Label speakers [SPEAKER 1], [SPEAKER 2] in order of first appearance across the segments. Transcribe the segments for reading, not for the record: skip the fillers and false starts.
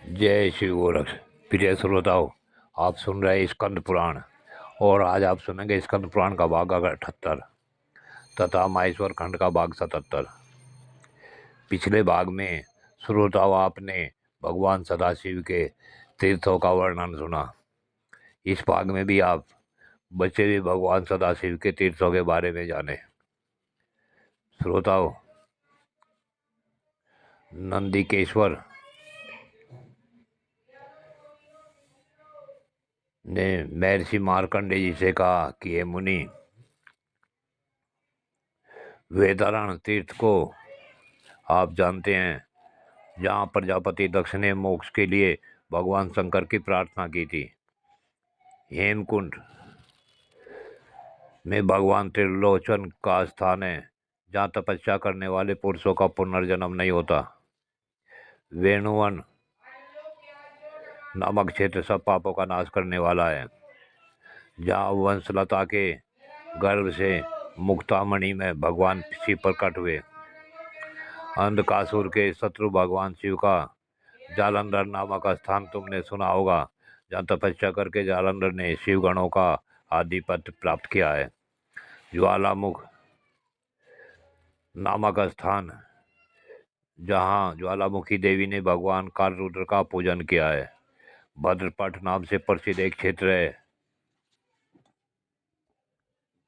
[SPEAKER 1] जय श्री गोरख। प्रिय श्रोताओं, आप सुन रहे हैं स्कंद पुराण और आज आप सुनेंगे स्कंद पुराण का भाग 78 तथा माहेश्वर खंड का भाग 77। पिछले भाग में श्रोताओं आपने भगवान सदाशिव के तीर्थों का वर्णन सुना। इस भाग में भी आप बचे हुए भगवान सदाशिव के तीर्थों के बारे में जाने। श्रोताओं, नंदिकेश्वर ने महर्षि मार्कंडेय जी से कहा कि हे मुनि, वेदारण तीर्थ को आप जानते हैं, जहाँ प्रजापति दक्ष ने मोक्ष के लिए भगवान शंकर की प्रार्थना की थी। हेमकुंड में भगवान त्रिलोचन का स्थान है, जहाँ तपस्या करने वाले पुरुषों का पुनर्जन्म नहीं होता। वेणुवन नामक क्षेत्र सब पापों का नाश करने वाला है, जहाँ वंशलता के गर्भ से मुक्तामणि में भगवान शिव प्रकट हुए। अंधकासुर के शत्रु भगवान शिव का जालंधर नामक स्थान तुमने सुना होगा, जहाँ तपस्या करके जालंधर ने शिवगणों का आधिपत्य प्राप्त किया है। ज्वालामुख नामक स्थान, जहाँ ज्वालामुखी देवी ने भगवान कालरुद्र का पूजन किया है। भद्रपट नाम से प्रसिद्ध एक क्षेत्र है,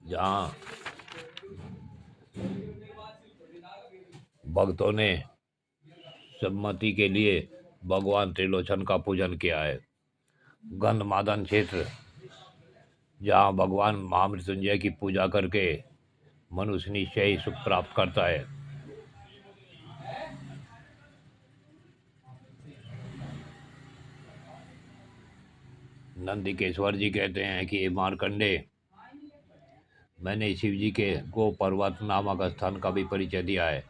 [SPEAKER 1] जहाँ भक्तों ने सम्मति के लिए भगवान त्रिलोचन का पूजन किया है। गंधमादन क्षेत्र, जहाँ भगवान महामृत्युंजय की पूजा करके मनुष्य निश्चय ही सुख प्राप्त करता है। नंदिकेश्वर जी कहते हैं कि मार्कंडे, मैंने शिव जी के गो पर्वत नामक स्थान का भी परिचय दिया है,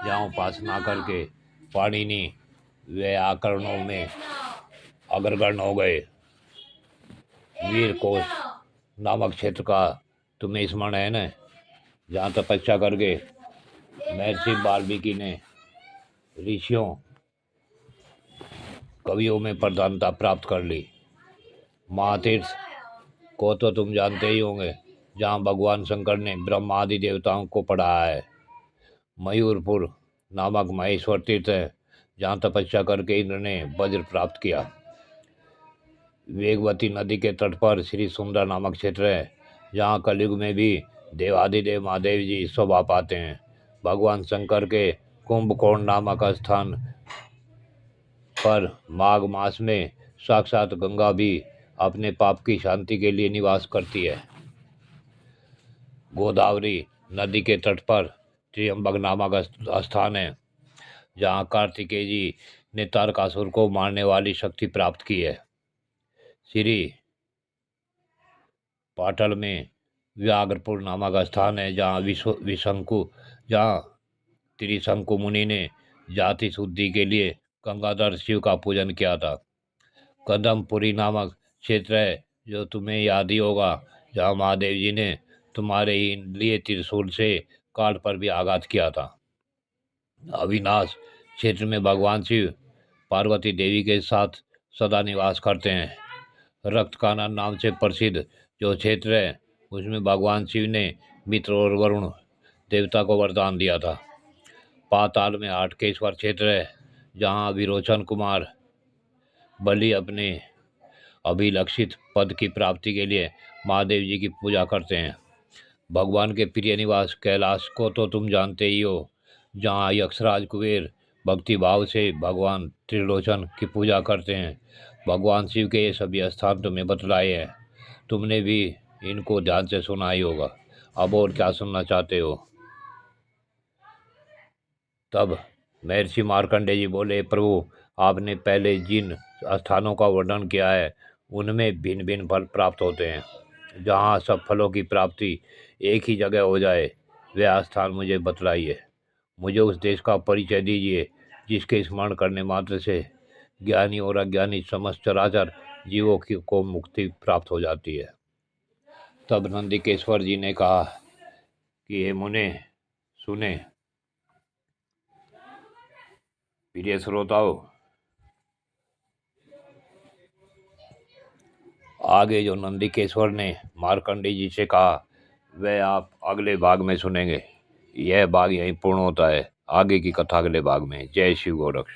[SPEAKER 1] जहाँ उपासना करके पाणिनि व आकरणों में अग्रगण्य हो गए। वीर कोश नामक क्षेत्र का तुम्हें स्मरण है न, जहाँ तपस्या करके महर्षि वाल्मीकि ने ऋषियों कवियों में प्रधानता प्राप्त कर ली। महातीर्थ को तो तुम जानते ही होंगे, जहाँ भगवान शंकर ने ब्रह्मा आदि देवताओं को पढ़ाया है। मयूरपुर नामक महेश्वर तीर्थ है, जहाँ तपस्या करके इंद्र ने वज्र प्राप्त किया। वेगवती नदी के तट पर श्री सुंदर नामक क्षेत्र है, जहाँ कलयुग में भी देवादिदेव महादेव जी शोभा पाते हैं। भगवान शंकर के कुंभकोण नामक स्थान पर माघ मास में साक्षात गंगा भी अपने पाप की शांति के लिए निवास करती है। गोदावरी नदी के तट पर त्र्यंबक नामक स्थान है, जहाँ कार्तिकेय जी ने तारकासुर को मारने वाली शक्ति प्राप्त की है। श्री पाटल में व्याघ्रपुर नामक स्थान है, जहाँ त्रिशंकु मुनि ने जाति शुद्धि के लिए गंगाधर शिव का पूजन किया था। कदमपुरी नामक क्षेत्र है, जो तुम्हें याद ही होगा, जहाँ महादेव जी ने तुम्हारे ही लिए त्रिशूल से काल पर भी आघात किया था। अविनाश क्षेत्र में भगवान शिव पार्वती देवी के साथ सदा निवास करते हैं। रक्त कानन नाम से प्रसिद्ध जो क्षेत्र है, उसमें भगवान शिव ने मित्र और वरुण देवता को वरदान दिया था। पाताल में हाटकेश्वर क्षेत्र है, जहाँ विरोचन कुमार बलि अपने अभिलक्षित पद की प्राप्ति के लिए महादेव जी की पूजा करते हैं। भगवान के प्रिय निवास कैलाश को तो तुम जानते ही हो, जहाँ यक्षराज कुबेर भक्ति भाव से भगवान त्रिलोचन की पूजा करते हैं। भगवान शिव के ये सभी स्थान तुम्हें बतलाए हैं, तुमने भी इनको ध्यान से सुना ही होगा। अब और क्या सुनना चाहते हो? तब महर्षि मार्कंडेय जी बोले, प्रभु, आपने पहले जिन स्थानों का वर्णन किया है, उनमें भिन्न भिन्न फल प्राप्त होते हैं। जहाँ सब फलों की प्राप्ति एक ही जगह हो जाए, वह स्थान मुझे बतलाइए। मुझे उस देश का परिचय दीजिए, जिसके स्मरण करने मात्र से ज्ञानी और अज्ञानी समस्त चराचर जीवों की को मुक्ति प्राप्त हो जाती है। तब नंदिकेश्वर जी ने कहा कि हे मुने, सुने। प्रिय श्रोताओं, आगे जो नंदिकेश्वर ने मार्कंडे जी से कहा वह आप अगले भाग में सुनेंगे। यह भाग यहीं पूर्ण होता है। आगे की कथा अगले भाग में। जय शिव गोरक्ष।